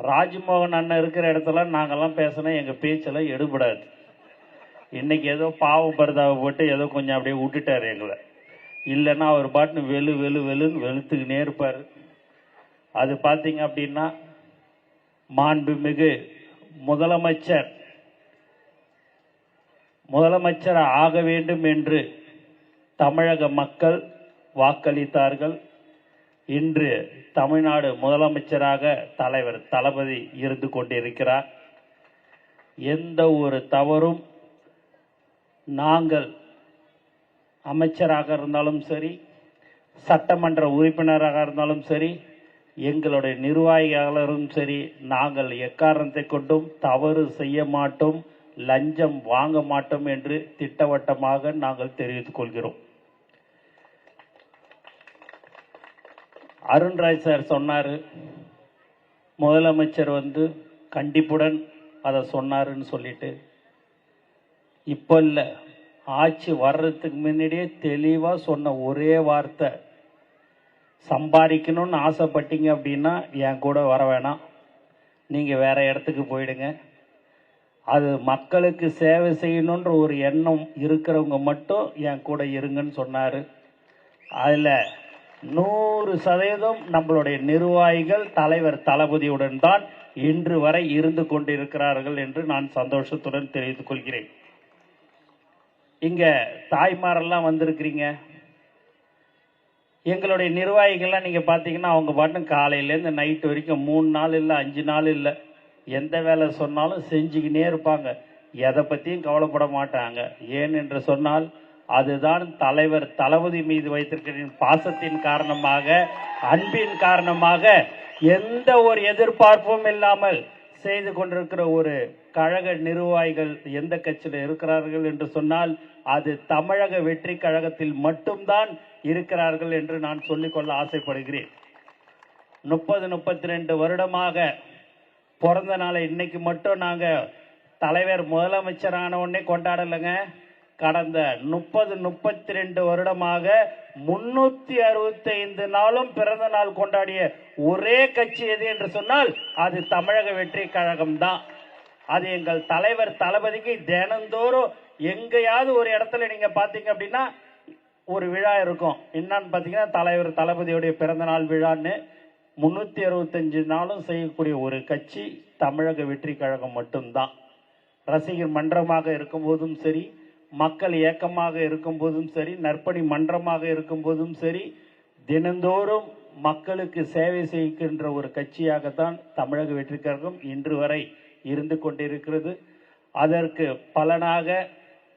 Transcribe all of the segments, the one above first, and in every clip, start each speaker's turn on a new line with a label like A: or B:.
A: ராஜ்மோகன் அண்ணன் இருக்கிற இடத்துல நாங்கெல்லாம் பேசினா எங்கள் பேச்செல்லாம் எடுபடாது. இன்னைக்கு ஏதோ பாவம் பரிதாவை போட்டு ஏதோ கொஞ்சம் அப்படியே விட்டுட்டார் எங்களை. இல்லைன்னா அவர் பாட்டுன்னு வெளுன்னு வெளுத்துக்கினே இருப்பார். அது பார்த்தீங்க அப்படின்னா மாண்புமிகு முதலமைச்சர் ஆக வேண்டும் என்று தமிழக மக்கள் வாக்களித்தார்கள். இன்று தமிழ்நாடு முதலமைச்சராக தலைவர் தளபதி இருந்து கொண்டிருக்கிறார். எந்த ஒரு தவறும் நாங்கள் அமைச்சராக இருந்தாலும் சரி, சட்டமன்ற உறுப்பினராக இருந்தாலும் சரி, எங்களுடைய நிர்வாகிகளும் சரி, நாங்கள் எக்காரணத்தை கொண்டும் தவறு செய்ய மாட்டோம், லஞ்சம் வாங்க மாட்டோம் என்று திட்டவட்டமாக நாங்கள் தெரிவித்துக் கொள்கிறோம். அருண்ராஜ் சார் சொன்னார், முதலமைச்சர் கண்டிப்புடன் அதை சொன்னாருன்னு சொல்லிட்டு. இப்போ இல்லை, ஆட்சி வர்றதுக்கு முன்னாடியே தெளிவாக சொன்ன ஒரே வார்த்தை, சம்பாதிக்கணும்னு ஆசைப்பட்டீங்க அப்படின்னா என் கூட வர வேணாம், நீங்கள் வேற இடத்துக்கு போயிடுங்க. அது மக்களுக்கு சேவை செய்யணுன்ற ஒரு எண்ணம் இருக்கிறவங்க மட்டும் என் கூட இருங்கன்னு சொன்னார். அதில் 100% நம்மளுடைய நிர்வாகிகள் தலைவர் தளபதியுடன் தான் இன்று வரை இருந்து கொண்டிருக்கிறார்கள் என்று நான் சந்தோஷத்துடன் தெரிவித்துக் கொள்கிறேன். இங்க தாய்மாரெல்லாம் வந்திருக்கிறீங்க. எங்களுடைய நிர்வாகிகள்லாம் நீங்க பாத்தீங்கன்னா அவங்க பாட்டும் காலையிலேருந்து நைட்டு வரைக்கும் 3 நாள் இல்லை 5 நாள் இல்லை எந்த வேலை சொன்னாலும் செஞ்சுக்கினே இருப்பாங்க. எதை பற்றியும் கவலைப்பட மாட்டாங்க. ஏன் என்று சொன்னால் அதுதான் தலைவர் தளபதி மீது வைத்திருக்கிற பாசத்தின் காரணமாக, அன்பின் காரணமாக, எந்த ஒரு எதிர்பார்ப்பும் இல்லாமல் செய்து கொண்டிருக்கிற ஒரு கழக நிர்வாகிகள் எந்த கட்சியில் இருக்கிறார்கள் என்று சொன்னால் அது தமிழக வெற்றி கழகத்தில் மட்டும்தான் இருக்கிறார்கள் என்று நான் சொல்லிக்கொள்ள ஆசைப்படுகிறேன். 32 வருடமாக பிறந்த நாளை இன்னைக்கு மட்டும் நாங்கள் தலைவர் முதலமைச்சரான உடனே கொண்டாடலைங்க. கடந்த 32 வருடமாக 365 நாளும் பிறந்த நாள் கொண்டாடிய ஒரே கட்சி எது என்று சொன்னால் அது தமிழக வெற்றி கழகம் தான். அது எங்கள் தலைவர் தளபதிக்கு தினந்தோறும் எங்கேயாவது ஒரு இடத்துல நீங்க பாத்தீங்க அப்படின்னா ஒரு விழா இருக்கும். என்னன்னு பாத்தீங்கன்னா தலைவர் தளபதியுடைய பிறந்த நாள் விழான்னு 365 நாளும் செய்யக்கூடிய ஒரு கட்சி தமிழக வெற்றி கழகம் மட்டும்தான். ரசிகர் மன்றமாக இருக்கும் போதும் சரி, மக்கள் இயக்கமாக இருக்கும் போதும் சரி, நற்பணி மன்றமாக இருக்கும் போதும் சரி, தினந்தோறும் மக்களுக்கு சேவை செய்கின்ற ஒரு கட்சியாகத்தான் தமிழக வெற்றி கழகம் இன்று வரை இருந்து கொண்டிருக்கிறது. அதற்கு பலனாக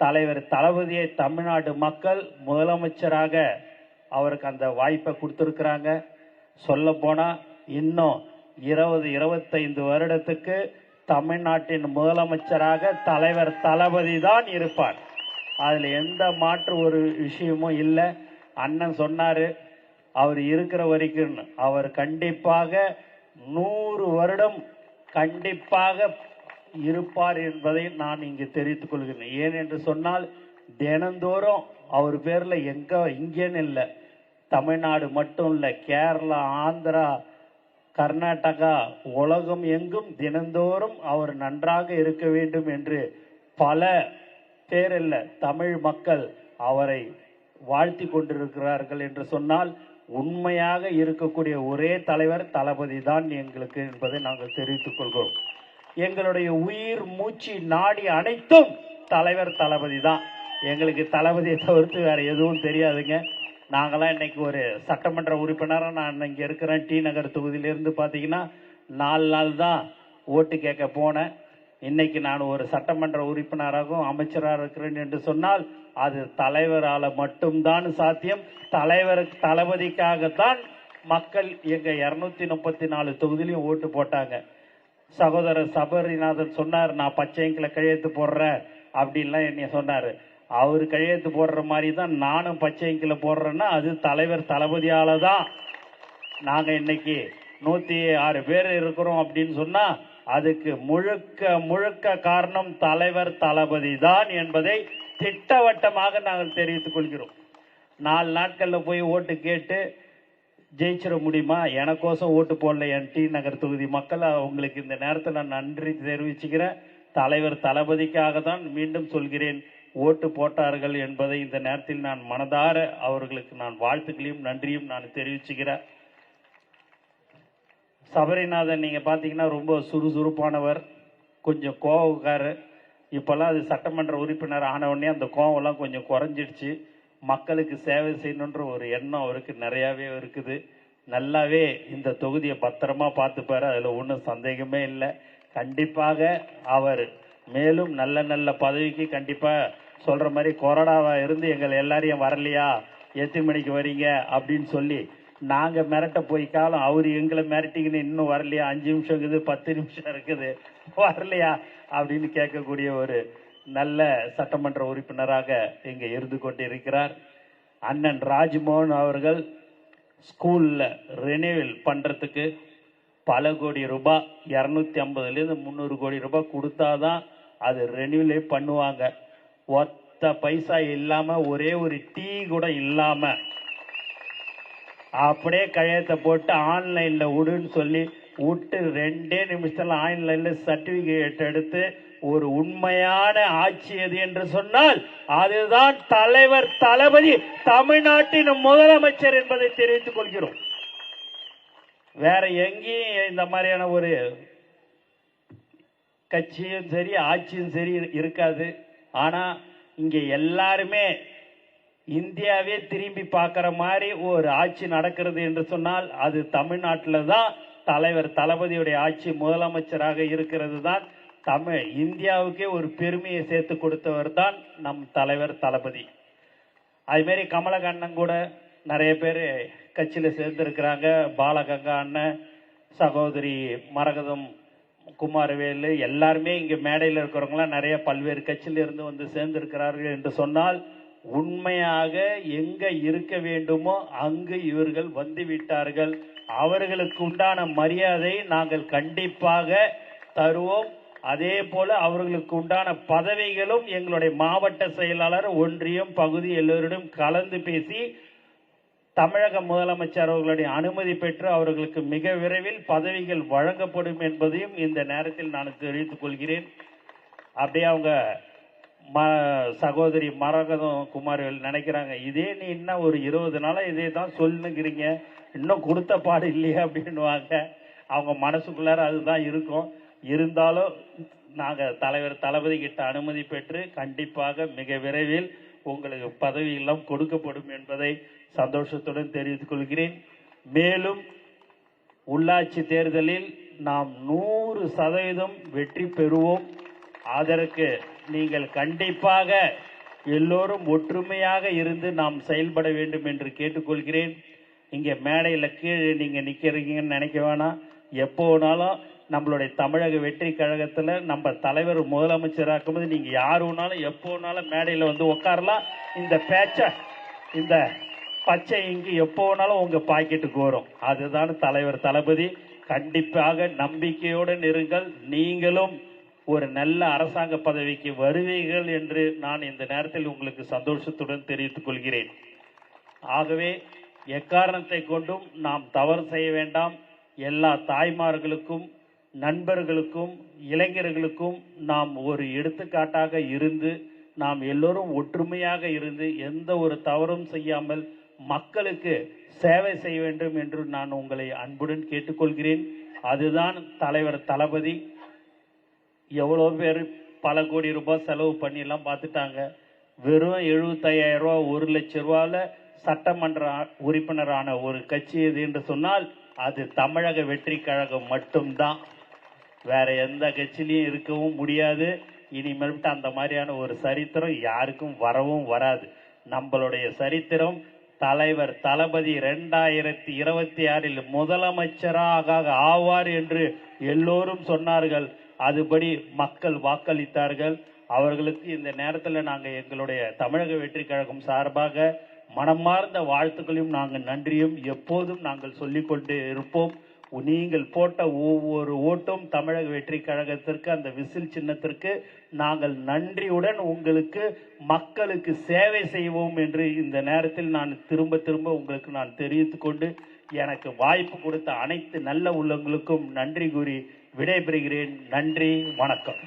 A: தலைவர் தளபதியை தமிழ்நாடு மக்கள் முதலமைச்சராக அவருக்கு அந்த வாய்ப்பை கொடுத்திருக்கிறாங்க. சொல்ல போனா இன்னும் 20-25 வருடத்துக்கு தமிழ்நாட்டின் முதலமைச்சராக தலைவர் தளபதி தான் இருப்பார். அதில் எந்த மாற்று ஒரு விஷயமும் இல்லை. அண்ணன் சொன்னாரு அவர் இருக்கிற வரைக்கும் அவர் கண்டிப்பாக 100 வருடம் கண்டிப்பாக இருப்பார் என்பதை நான் இங்கு தெரிவித்துக் கொள்கிறேன். ஏன் என்று சொன்னால் தினந்தோறும் அவர் பேர்ல இங்கேன்னு இல்லை, தமிழ்நாடு மட்டும் இல்லை, கேரளா, ஆந்திரா, கர்நாடகா, உலகம் எங்கும் தினந்தோறும் அவர் நன்றாக இருக்க வேண்டும் என்று பல பேர் இல்ல தமிழ் மக்கள் அவரை வாழ்த்தி கொண்டிருக்கிறார்கள் என்று சொன்னால் உண்மையாக இருக்கக்கூடிய ஒரே தலைவர் தளபதி தான் எங்களுக்கு என்பதை நாங்கள் தெரிவித்துக் கொள்கிறோம். எங்களுடைய உயிர் மூச்சு நாடி அனைத்தும் தலைவர் தளபதி தான். எங்களுக்கு தளபதியை தவிர்த்து வேற எதுவும் தெரியாதுங்க. நாங்களாம் இன்னைக்கு ஒரு சட்டமன்ற உறுப்பினராக நான் இங்கே இருக்கிறேன். டி நகர் தொகுதியிலிருந்து பார்த்தீங்கன்னா 4 நாள் தான் ஓட்டு கேட்க போனேன். இன்னைக்கு நான் ஒரு சட்டமன்ற உறுப்பினராகவும் அமைச்சராக இருக்கிறேன் என்று சொன்னால் அது தலைவரால் மட்டும்தான் சாத்தியம். தளபதிக்காகத்தான் மக்கள் எங்க 234 தொகுதியிலையும் ஓட்டு போட்டாங்க. சகோதரர் சபரிநாதன் சொன்னார், நான் பச்சைங்களை கையெழுத்து போடுறேன் அப்படின்லாம் என்னைய சொன்னார். அவர் கையெழுத்து போடுற மாதிரி தான் நானும் பச்சைங்களை போடுறேன்னா அது தலைவர் தளபதியால தான். நாங்கள் இன்னைக்கு 106 பேர் இருக்கிறோம் அப்படின்னு சொன்னா அதுக்கு முழுக்க காரணம் தலைவர் தளபதி தான் என்பதை திட்டவட்டமாக நாங்கள் தெரிவித்துக் கொள்கிறோம். 4 நாட்கள்ல போய் ஓட்டு கேட்டு ஜெயிச்சிட முடியுமா? எனக்கோசம் ஓட்டு போடல என் டி நகர் தொகுதி மக்கள். அவங்களுக்கு இந்த நேரத்தில் நான் நன்றி தெரிவிச்சுக்கிறேன். தலைவர் தளபதிக்காக தான் மீண்டும் சொல்கிறேன், ஓட்டு போட்டார்கள் என்பதை இந்த நேரத்தில் நான் மனதார அவர்களுக்கு நான் வாழ்த்துக்களையும் நன்றியும் நான் தெரிவிச்சுக்கிறேன். சபரிநாதன் நீங்கள் பார்த்தீங்கன்னா ரொம்ப சுறுசுறுப்பானவர், கொஞ்சம் கோவக்காரர். இப்போல்லாம் அது சட்டமன்ற உறுப்பினர் ஆனவுடனே அந்த கோவம்லாம் கொஞ்சம் குறைஞ்சிடுச்சு. மக்களுக்கு சேவை செய்யணுன்ற ஒரு எண்ணம் அவருக்கு நிறையாவே இருக்குது. நல்லாவே இந்த தொகுதியை பத்திரமா பார்த்துப்பாரு, அதில் ஒன்றும் சந்தேகமே இல்லை. கண்டிப்பாக அவர் மேலும் நல்ல நல்ல பதவிக்கு கண்டிப்பாக சொல்கிற மாதிரி கொறடாவாக இருந்து எங்களை எல்லாரையும் வரலையா, எத்தனை மணிக்கு வரீங்க அப்படின்னு சொல்லி நாங்கள் மிரட்ட போய் காலம் அவர் எங்களை மிரட்டிங்கன்னு இன்னும் வரலையா, 5 நிமிஷம் இருக்குது, 10 நிமிஷம் இருக்குது, வரலையா அப்படின்னு கேட்கக்கூடிய ஒரு நல்ல சட்டமன்ற உறுப்பினராக இங்கே இருந்து கொண்டு இருக்கிறார். அண்ணன் ராஜ்மோகன் அவர்கள் ஸ்கூலில் ரெனியூவல் பண்ணுறதுக்கு பல கோடி ரூபாய், 250லேருந்து 300 கோடி ரூபாய் கொடுத்தாதான் அது ரெனியூவலே பண்ணுவாங்க. ஒத்த பைசா இல்லாமல், ஒரே ஒரு டீ கூட இல்லாமல் அப்படியே கையெழுத்தை போட்டு ஆன்லைனில் விடுன்னு சொல்லி விட்டு 2 நிமிஷத்தில் ஆன்லைனில் சர்டிஃபிகேட் எடுத்து ஒரு உண்மையான ஆட்சி எது என்று சொன்னால் அதுதான் தலைவர் தளபதி, தமிழ்நாட்டின் முதலமைச்சர் என்பதை தெரிவித்துக் கொள்கிறோம். வேற எங்கேயும் இந்த மாதிரியான ஒரு கட்சியும் சரி ஆட்சியும் சரி இருக்காது. ஆனா இங்க எல்லாருமே இந்தியாவே திரும்பி பார்க்கிற மாதிரி ஒரு ஆட்சி நடக்கிறது என்று சொன்னால் அது தமிழ்நாட்டில் தான். தலைவர் தளபதியுடைய ஆட்சி முதலமைச்சராக இருக்கிறது தான் இந்தியாவுக்கே ஒரு பெருமையை சேர்த்து கொடுத்தவர் தான் நம் தலைவர் தளபதி. அதுமாரி கமலக்கண்ணன் கூட நிறைய பேர் கட்சியில் சேர்ந்துருக்கிறாங்க. பாலகங்கா அண்ணன், சகோதரி மரகதம், குமாரவேலு, எல்லாருமே இங்கே மேடையில் இருக்கிறவங்களாம் நிறைய பல்வேறு கட்சியில் இருந்து வந்து சேர்ந்திருக்கிறார்கள் என்று சொன்னால் உண்மையாக எங்க இருக்க வேண்டுமோ அங்கு இவர்கள் வந்து விட்டார்கள். அவர்களுக்கு உண்டான மரியாதை நாங்கள் கண்டிப்பாக தருவோம். அதே போல அவர்களுக்கு உண்டான பதவிகளும் எங்களுடைய மாவட்ட செயலாளர், ஒன்றியம், பகுதி எல்லோரிடம் கலந்து பேசி தமிழக முதலமைச்சர் அவர்களுடைய அனுமதி பெற்று அவர்களுக்கு மிக விரைவில் பதவிகள் வழங்கப்படும் என்பதையும் இந்த நேரத்தில் நான் தெரிவித்துக் கொள்கிறேன். அப்படியே அவங்க சகோதரி மரகதம் குமார்கள் நினைக்கிறாங்க, இதே நீ இன்னும் ஒரு 20 நாளா இதே தான் சொல்லுங்கிறீங்க, இன்னும் கொடுத்த பாடு இல்லையா அப்படின்னுவாங்க. அவங்க மனசுக்குள்ளார அதுதான் இருக்கும். இருந்தாலும் நாங்கள் தலைவர் தளபதி கிட்ட அனுமதி பெற்று கண்டிப்பாக மிக விரைவில் உங்களுக்கு பதவியெல்லாம் கொடுக்கப்படும் என்பதை சந்தோஷத்துடன் தெரிவித்துக் கொள்கிறேன். மேலும் உள்ளாட்சி தேர்தலில் நாம் 100% வெற்றி பெறுவோம். அதற்கு நீங்கள் கண்டிப்பாக எல்லோரும் ஒற்றுமையாக இருந்து நாம் செயல்பட வேண்டும் என்று கேட்டுக்கொள்கிறேன். இங்கே மேடையில் கீழே நீங்கள் நிற்கிறீங்கன்னு நினைக்க வேணாம். எப்போ வேணாலும் நம்மளுடைய தமிழக வெற்றி கழகத்தில் நம்ம தலைவர் முதலமைச்சராக்கும் போது நீங்கள் யார் வேணாலும் எப்போ வேணாலும் மேடையில் வந்து உட்காரலாம். இந்த பேச்சை, இந்த பச்சை இங்கு எப்போ வேணாலும் உங்கள் பாக்கெட்டுக்கு வரும். அதுதான் தலைவர் தளபதி. கண்டிப்பாக நம்பிக்கையுடன் இருங்கள். நீங்களும் ஒரு நல்ல அரசாங்க பதவிக்கு வருவீர்கள் என்று நான் இந்த நேரத்தில் உங்களுக்கு சந்தோஷத்துடன் தெரிவித்துக் கொள்கிறேன். ஆகவே எக்காரணத்தை கொண்டும் நாம் தவறு செய்ய வேண்டாம். எல்லா தாய்மார்களுக்கும், நண்பர்களுக்கும், இளைஞர்களுக்கும் நாம் ஒரு எடுத்துக்காட்டாக இருந்து நாம் எல்லோரும் ஒற்றுமையாக இருந்து எந்த ஒரு தவறும் செய்யாமல் மக்களுக்கு சேவை செய்ய வேண்டும் என்று நான் உங்களை அன்புடன் கேட்டுக்கொள்கிறேன். அதுதான் தலைவர் தளபதி. எவ்வளோ பேர் பல கோடி ரூபாய் செலவு பண்ணிலாம் பார்த்துட்டாங்க. வெறும் 75,000 ரூபா, 1 லட்சம் ரூபாவில் சட்டமன்ற உறுப்பினரான ஒரு கட்சி எது என்று சொன்னால் அது தமிழக வெற்றி கழகம் மட்டும்தான். வேற எந்த கட்சியிலையும் இருக்கவும் முடியாது. இனிமேல்ட்டு அந்த மாதிரியான ஒரு சரித்திரம் யாருக்கும் வரவும் வராது. நம்மளுடைய சரித்திரம் தலைவர் தளபதி 2026 முதலமைச்சராக ஆவார் என்று எல்லோரும் சொன்னார்கள். அதுபடி மக்கள் வாக்களித்தார்கள். அவர்களுக்கு இந்த நேரத்தில் நாங்கள் எங்களுடைய தமிழக வெற்றி கழகம் சார்பாக மனமார்ந்த வாழ்த்துக்களையும் நாங்கள் நன்றியும் எப்போதும் நாங்கள் சொல்லிக்கொண்டு இருப்போம். நீங்கள் போட்ட ஒவ்வொரு ஓட்டும் தமிழக வெற்றி கழகத்திற்கு, அந்த விசில் சின்னத்திற்கு நாங்கள் நன்றியுடன் உங்களுக்கு மக்களுக்கு சேவை செய்வோம் என்று இந்த நேரத்தில் நான் திரும்ப உங்களுக்கு நான் தெரிவித்துக் கொண்டு எனக்கு வாய்ப்பு கொடுத்த அனைத்து நல்ல உள்ளங்களுக்கும் நன்றி கூறி விடைபெறுகிறேன். நன்றி, வணக்கம்.